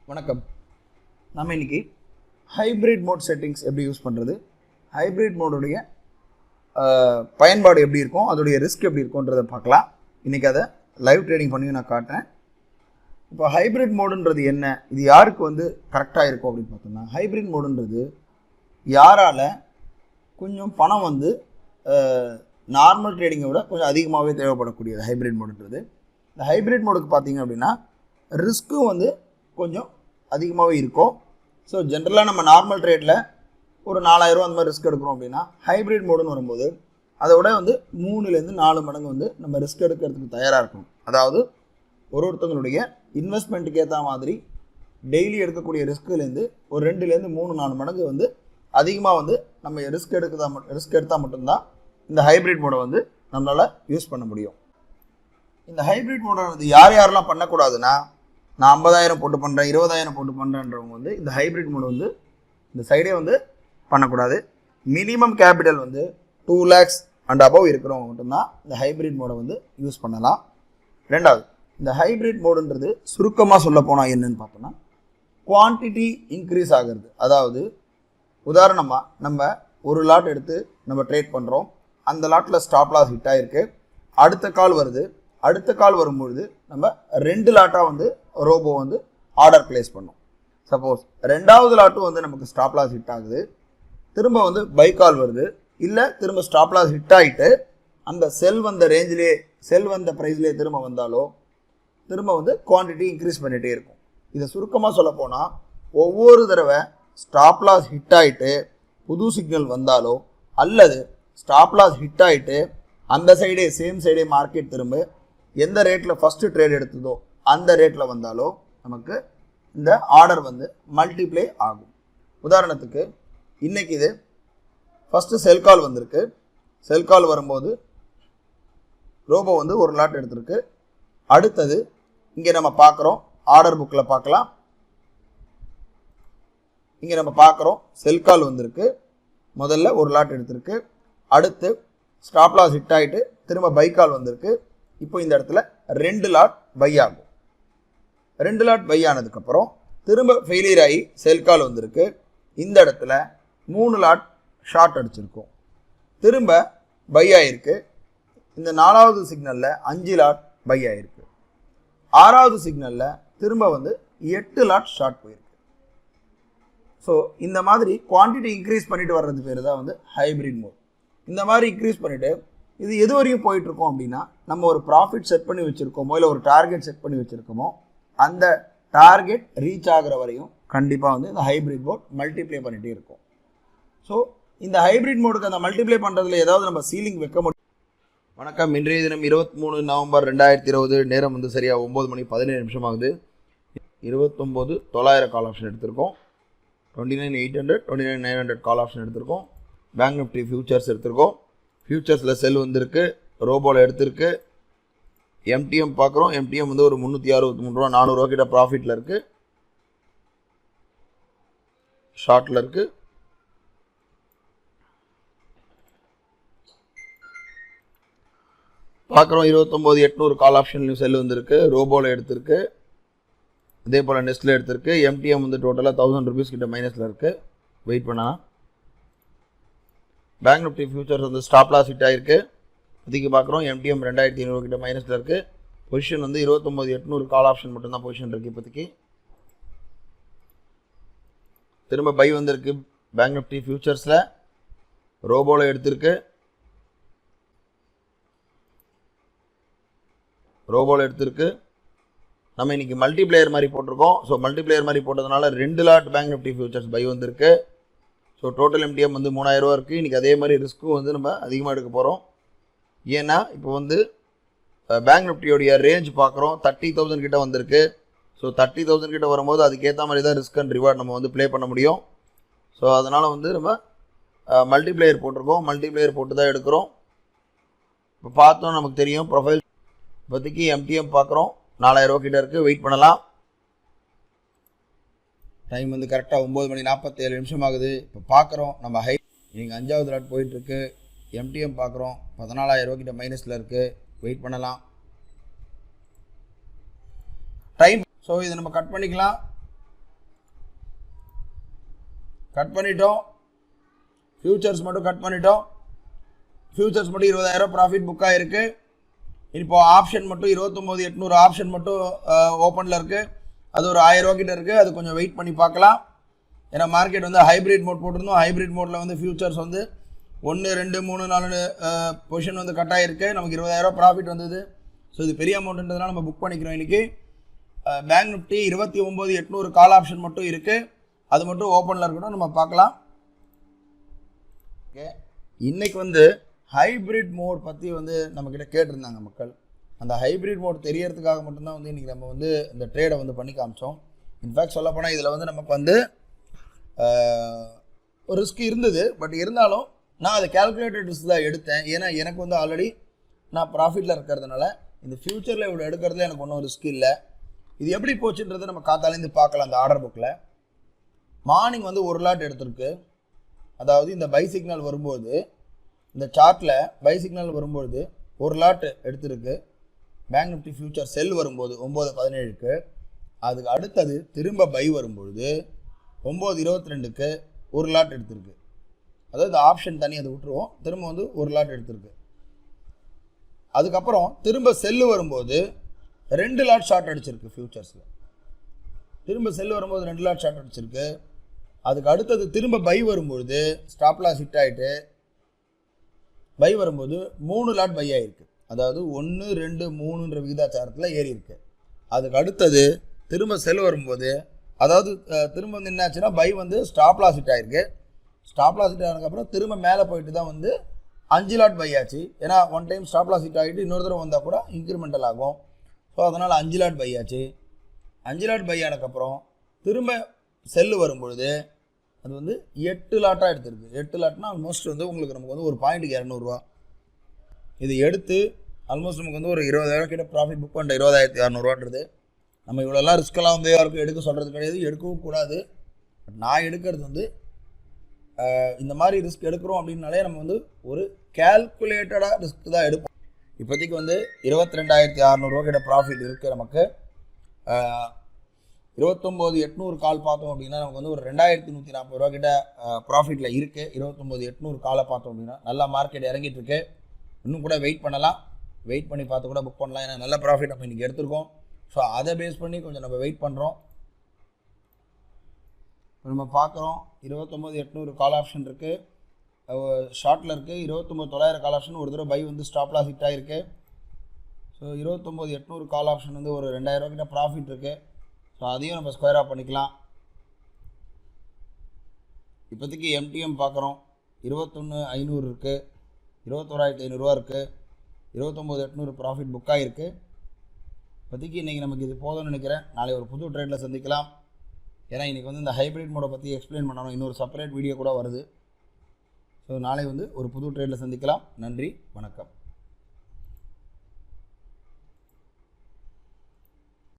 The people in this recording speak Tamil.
வணக்கம். நம்ம இன்னைக்கு ஹைப்ரிட் மோட் செட்டிங்ஸ் எப்படி யூஸ் பண்ணுறது, ஹைப்ரிட் மோடுடைய பயன்பாடு எப்படி இருக்கும், அதோடைய ரிஸ்க் எப்படி இருக்கும்ன்றதை பார்க்கலாம். இன்றைக்கி அதை லைவ் ட்ரேடிங் பண்ணி நான் காட்டுறேன். இப்போ ஹைப்ரிட் மோடுன்றது என்ன, இது யாருக்கு கரெக்டாக இருக்கும் அப்படின்னு பார்த்தோம்னா, ஹைப்ரிட் மோடுன்றது யாரால் கொஞ்சம் பணம் நார்மல் ட்ரேடிங்கை விட கொஞ்சம் அதிகமாகவே தேவைப்படக்கூடியது ஹைப்ரிட் மோடுன்றது. இந்த ஹைப்ரிட் மோடுக்கு பார்த்தீங்க அப்படின்னா ரிஸ்க்கும் கொஞ்சம் அதிகமாகவே இருக்கும். ஸோ ஜென்ரலாக நம்ம நார்மல் ட்ரேடில் ஒரு 4000 அந்த மாதிரி ரிஸ்க் எடுக்கிறோம் அப்படின்னா, ஹைப்ரிட் மோடுன்னு வரும்போது அதை விட 3லேருந்து 4 மடங்கு நம்ம ரிஸ்க் எடுக்கிறதுக்கு தயாராக இருக்கணும். அதாவது ஒருத்தங்களுடைய இன்வெஸ்ட்மெண்ட்டுக்கு ஏற்ற மாதிரி டெய்லி எடுக்கக்கூடிய ரிஸ்க்குலேருந்து ஒரு 2லேருந்து 3-4 மடங்கு அதிகமாக நம்ம ரிஸ்க் எடுத்தால் மட்டும்தான் இந்த ஹைப்ரிட் மோடை நம்மளால் யூஸ் பண்ண முடியும். இந்த ஹைப்ரிட் மோடானது யாரெல்லாம் பண்ணக்கூடாதுன்னா, நான் 50,000 போட்டு பண்ணுறேன், 20,000 போட்டு பண்ணுறேன்றவங்க இந்த ஹைப்ரிட் மோடு இந்த சைடே பண்ணக்கூடாது. Minimum capital 2 lakhs and above இருக்கிறவங்க மட்டும்தான் இந்த ஹைப்ரிட் மோடை யூஸ் பண்ணலாம். ரெண்டாவது, இந்த ஹைப்ரிட் மோடுன்றது சுருக்கமாக சொல்ல போனால் என்னன்னு பார்த்தோம்னா, குவான்டிட்டி இன்க்ரீஸ் ஆகிறது. அதாவது உதாரணமாக நம்ம ஒரு லாட் எடுத்து நம்ம ட்ரேட் பண்ணுறோம், அந்த லாட்டில் ஸ்டாப் லாஸ் ஹிட் ஆகிருக்கு, அடுத்த கால் வருது, அடுத்த கால் வரும்பொழுது நம்ம 2 லாட்டாக ரோபோ ஆர்டர் பிளேஸ் பண்ணோம். சப்போஸ் 2வது லாட்டும் நமக்கு ஸ்டாப் லாஸ் ஹிட் ஆகுது, திரும்ப பை கால் வருது, இல்லை திரும்ப ஸ்டாப் லாஸ் ஹிட் ஆகிட்டு அந்த செல் வந்த ரேஞ்சிலே செல் வந்த ப்ரைஸ்லேயே திரும்ப வந்தாலோ திரும்ப குவான்டிட்டி இன்க்ரீஸ் பண்ணிகிட்டே இருக்கும். இதை சுருக்கமாக சொல்ல போனால், ஒவ்வொரு தடவை ஸ்டாப் லாஸ் ஹிட் ஆகிட்டு புது சிக்னல் வந்தாலோ அல்லது ஸ்டாப் லாஸ் ஹிட் ஆகிட்டு அந்த சைடே சேம் சைடே மார்க்கெட் திரும்ப எந்த ரேட்டில் ஃபஸ்ட்டு ட்ரேட் எடுத்ததோ அந்த ரேட்டில் வந்தாலோ நமக்கு இந்த ஆர்டர் மல்டிப்ளை ஆகும். உதாரணத்துக்கு இன்றைக்கி இது ஃபஸ்ட்டு செல் கால் வந்திருக்கு, செல் கால் வரும்போது ரோபோ ஒரு லாட் எடுத்திருக்கு. அடுத்தது இங்கே நம்ம பார்க்குறோம், ஆர்டர் புக்கில் பார்க்கலாம், இங்கே நம்ம பார்க்குறோம் செல் கால் வந்திருக்கு, முதல்ல ஒரு லாட் எடுத்திருக்கு, அடுத்து ஸ்டாப் லாஸ் ஹிட் ஆகிட்டு திரும்ப பை கால் வந்திருக்கு. இப்போ இந்த இடத்துல 2 லாட் பை ஆகும். 2 லாட் பை ஆனதுக்கப்புறம் திரும்ப ஃபெயிலியர் ஆகி செல் கால் வந்திருக்கு, இந்த இடத்துல 3 லாட் ஷார்ட் அடிச்சிருக்கும், திரும்ப பை ஆகிருக்கு. இந்த 4வது சிக்னலில் 5 லாட் பை ஆகிருக்கு, 6வது சிக்னலில் திரும்ப 8 லாட் ஷார்ட் போயிருக்கு. ஸோ இந்த மாதிரி குவான்டிட்டி இன்க்ரீஸ் பண்ணிட்டு வர்றது பேர் தான் ஹைப்ரிட் மோட். இந்த மாதிரி இன்க்ரீஸ் பண்ணிவிட்டு இது எது வரையும் போயிட்டுருக்கோம் அப்படின்னா, நம்ம ஒரு ப்ராஃபிட் செட் பண்ணி வச்சுருக்கோமோ இல்லை ஒரு டார்கெட் செட் பண்ணி வச்சுருக்கோமோ அந்த டார்கெட் ரீச் ஆகிற வரையும் கண்டிப்பாக இந்த ஹைப்ரிட் மோட் மல்டிப்ளை பண்ணிகிட்டே இருக்கும். ஸோ இந்த ஹைப்ரிட் மோடுக்கு அந்த மல்டிப்ளை பண்ணுறதுல ஏதாவது நம்ம சீலிங் வைக்க முடியும். வணக்கம். இன்றைய தினம் 23 நவம்பர் 2020, நேரம் சரியாக 9:17 ஆகுது. 29,900 கால் ஆப்ஷன் எடுத்திருக்கோம், 29,800 29,900 கால் ஆப்ஷன் எடுத்திருக்கோம், பேங்க் நிஃப்டி ஃபியூச்சர்ஸ் எடுத்திருக்கோம். ஃபியூச்சர்ஸில் செல் வந்திருக்கு, ரோபோவில் எடுத்திருக்கு. எம்டிஎம் பார்க்குறோம், எம்டிஎம் ஒரு 363 ரூபா 400 ரூபா கிட்ட ப்ராஃபிட்டில் இருக்குது, ஷார்ட்டில் இருக்குது. பார்க்குறோம் 29,800 கால் ஆப்ஷன்லையும் செல் வந்திருக்கு, ரோபோவில் எடுத்திருக்கு, அதே போல் நெஸ்ட்டில் எடுத்திருக்கு. எம்டிஎம் டோட்டலாக 1000 ரூபீஸ் கிட்ட மைனஸில் இருக்குது, வெயிட் பண்ணலாம். Bank Nifty futures stop loss hit ஆகிருக்கு, அதுக்கு பார்க்குறோம். எம்டிஎம் 2500 கிட்ட மைனஸில் இருக்குது. பொசிஷன் 29,800 கால் ஆப்ஷன் மட்டும்தான் பொசிஷன் இருக்குது இப்போதைக்கு. திரும்ப பை வந்திருக்கு பேங்க் நிஃப்டி ஃபியூச்சர்ஸில், ரோபோவில் எடுத்திருக்கு, ரோபோவில் எடுத்திருக்கு. நம்ம இன்றைக்கி மல்டிப்ளேயர் மாதிரி போட்டிருக்கோம். ஸோ மல்டிப்ளேயர் மாதிரி போட்டதுனால 2 lot bank Nifty futures buy வந்திருக்கு. ஸோ டோட்டல் எம்டிஎம் 3000 ரூபா இருக்குது. இன்றைக்கி அதே மாதிரி ரிஸ்க்கும் நம்ம அதிகமாக எடுக்க போகிறோம். ஏன்னா இப்போ பேங்க் நிஃப்டியோடைய ரேஞ்ச் பார்க்குறோம், 30,000 கிட்ட வந்திருக்கு. ஸோ 30,000 கிட்ட வரும்போது அதுக்கேற்ற மாதிரி தான் ரிஸ்க் அண்ட் ரிவார்ட் நம்ம ப்ளே பண்ண முடியும். ஸோ அதனால் நம்ம மல்டிப்ளேயர் போட்டிருக்கோம், மல்டிப்ளேயர் போட்டு தான் எடுக்கிறோம். இப்போ பார்த்தோம் நமக்கு தெரியும் ப்ரொஃபைல். இப்போதைக்கு எம்டிஎம் பார்க்குறோம் 4000 ரூபா கிட்ட இருக்குது, வெயிட் பண்ணலாம். டைம் கரெக்டாக 9:47 ஆகுது. இப்போ பார்க்குறோம் நம்ம இன்றைக்கி 5வது லாட் போயிட்டுருக்கு. எம்டிஎம் பார்க்குறோம் 14,000 ரூபா கிட்ட மைனஸில் இருக்குது, வெயிட் பண்ணலாம். டைம் ஸோ இதை நம்ம கட் பண்ணிக்கலாம். கட் பண்ணிட்டோம். ஃபியூச்சர்ஸ் மட்டும் கட் பண்ணிட்டோம். ஃபியூச்சர்ஸ் மட்டும் 20,000 ப்ராஃபிட் புக் ஆகிருக்கு. இப்போ ஆப்ஷன் மட்டும் 29,800 ஆப்ஷன் மட்டும் ஓப்பனில் இருக்குது. அது ஒரு 1000 ரூபா கிட்ட இருக்குது. அது கொஞ்சம் வெயிட் பண்ணி பார்க்கலாம். ஏன்னா மார்க்கெட் வந்து ஹைப்ரிட் மோட் போட்டிருந்தோம். ஹைப்ரிட் மோடில் வந்து ஃபியூச்சர்ஸ் வந்து 1 2 3 4 பொசிஷன் வந்து கட் ஆகிருக்கு. நமக்கு 20,000 ப்ராஃபிட் வந்தது. ஸோ இது பெரிய அமௌண்ட்டுன்றதுனால நம்ம புக் பண்ணிக்கிறோம். இன்றைக்கி பேங்க் நிஃப்டி 29,800 கால் ஆப்ஷன் மட்டும் இருக்குது. அது மட்டும் ஓப்பனில் இருக்கணும், நம்ம பார்க்கலாம். ஓகே, இன்றைக்கி வந்து ஹைப்ரிட் மோட் பற்றி வந்து நம்மக்கிட்ட கேட்டிருந்தாங்க மக்கள். அந்த ஹைப்ரிட் மோட் தெரியறதுக்காக மட்டும்தான் வந்து இன்றைக்கி நம்ம வந்து இந்த ட்ரேடை வந்து பண்ணி காமிச்சோம். இன்ஃபேக்ட் சொல்லப்போனால் இதில் வந்து நமக்கு வந்து ஒரு ரிஸ்க் இருந்தது. பட் இருந்தாலும் நான் அதை கேல்குலேட்டட் ரிஸ்க் தான் எடுத்தேன். ஏன்னா எனக்கு வந்து ஆல்ரெடி நான் ப்ராஃபிட்டில் இருக்கிறதுனால இந்த ஃப்யூச்சரில் இவ்வளோ எடுக்கிறதுல எனக்கு ஒன்றும் ரிஸ்க் இல்லை. இது எப்படி போச்சுன்றது நம்ம காத்தாலேருந்து பார்க்கலாம். அந்த ஆர்டர் புக்கில் மார்னிங் வந்து ஒரு லாட் எடுத்திருக்கு. அதாவது இந்த பை சிக்னல் வரும்போது, இந்த சார்ட்டில் பை சிக்னல் வரும்போது ஒரு லாட் எடுத்திருக்கு. பேங்க் நிஃப்டி ஃபியூச்சர் செல் வரும்போது 9:17க்கு, அதுக்கு அடுத்தது திரும்ப பை வரும்பொழுது 9:22க்கு ஒரு லாட் எடுத்திருக்கு. அதாவது ஆப்ஷன் தனி அதை விட்டுருவோம். திரும்ப வந்து ஒரு லாட் எடுத்திருக்கு. அதுக்கப்புறம் திரும்ப செல்லு வரும்போது 2 லாட் ஷார்ட் அடிச்சிருக்கு. ஃபியூச்சர்ஸில் திரும்ப செல் வரும்போது 2 லாட் ஷார்ட் அடிச்சிருக்கு. அதுக்கு அடுத்தது திரும்ப பை வரும்பொழுது ஸ்டாப் லாஸ் ஹிட் ஆகிட்டு பை வரும்போது 3 லாட் பை ஆகிருக்கு. அதாவது 1 2 3ன்ற விகிதாச்சாரத்தில் ஏறி இருக்கு. அதுக்கு அடுத்தது திரும்ப செல் வரும்போது, அதாவது திரும்ப வந்து என்னாச்சுன்னா பை வந்து ஸ்டாப் லாஸ் ஹிட் ஆகிருக்கு. ஸ்டாப் லாஸ் ஹிட் ஆனதுக்கப்புறம் திரும்ப மேலே போயிட்டு தான் வந்து 5 லாட் பை ஆச்சு. ஏன்னா one time stop loss hit ஆகிட்டு இன்னொரு தடவை வந்தால் கூட இன்க்ரிமெண்டல் ஆகும். ஸோ அதனால் 5 லாட் பை ஆச்சு. 5 லாட் பை ஆனதுக்கப்புறம் திரும்ப செல்லு வரும்பொழுது அது வந்து 8 லாட்டாக எடுத்திருக்கு. 8 லாட்னா ஆல்மோஸ்ட் வந்து உங்களுக்கு நமக்கு வந்து ஒரு பாயிண்ட்டுக்கு 200 ரூபா. இது எடுத்து ஆல்மோஸ்ட் நமக்கு வந்து ஒரு 20,000 கிட்ட ப்ராஃபிட் புக் பண்ணிட்ட. 20,600 நம்ம இவ்வளோலாம் ரிஸ்க்கெல்லாம் வந்து யாருக்கும் எடுக்க சொல்கிறது கிடையாது, எடுக்கவும் கூடாது. பட் நான் எடுக்கிறது வந்து இந்த மாதிரி ரிஸ்க் எடுக்கிறோம் அப்படின்னாலே நம்ம வந்து ஒரு கேல்குலேட்டடாக ரிஸ்க் தான் எடுப்போம். இப்போதைக்கு வந்து 22,600 கிட்ட ப்ராஃபிட் இருக்குது நமக்கு. 29,800 கால் பார்த்தோம் அப்படின்னா நமக்கு வந்து ஒரு 2,140 கிட்ட ப்ராஃபிட்டில் இருக்குது. 29,800 காலை பார்த்தோம் அப்படின்னா நல்லா மார்க்கெட் இறங்கிட்டு இருக்கு. இன்னும் கூட வெயிட் பண்ணலாம். வெயிட் பண்ணி பார்த்து கூட புக் பண்ணலாம். ஏன்னா நல்ல ப்ராஃபிட் நம்ம இன்றைக்கி எடுத்திருக்கோம். ஸோ அதை பேஸ் பண்ணி கொஞ்சம் நம்ம வெயிட் பண்ணுறோம். நம்ம பார்க்குறோம் 29,800 கால் ஆப்ஷன் இருக்குது. ஷார்ட்டில் இருக்குது. 29,900 கால் ஆப்ஷன் ஒரு தடவை பை வந்து ஸ்டாப் லாஸ் ஹிட் ஆகிருக்கு. ஸோ 29,800 கால் ஆப்ஷன் வந்து ஒரு 2,000 கிட்ட ப்ராஃபிட் இருக்குது. ஸோ அதையும் நம்ம ஸ்கொயர் ஆஃப் பண்ணிக்கலாம். இப்போதைக்கு எம்டிஎம் பார்க்குறோம். 21,500 இருக்குது. 21,500 இருக்குது. 29,800 ப்ராஃபிட் புக் ஆகிருக்கு. இப்போதைக்கு இன்றைக்கி நமக்கு இது போதும்னு நினைக்கிறேன். நாளை ஒரு புது ட்ரேடில் சந்திக்கலாம். ஏன்னா இன்றைக்கி வந்து இந்த ஹைப்ரிட் மோடை பற்றி எக்ஸ்பிளைன் பண்ணணும். இன்னொரு செப்பரேட் வீடியோ கூட வருது. ஸோ நாளை வந்து ஒரு புது ட்ரேடில் சந்திக்கலாம். நன்றி, வணக்கம்.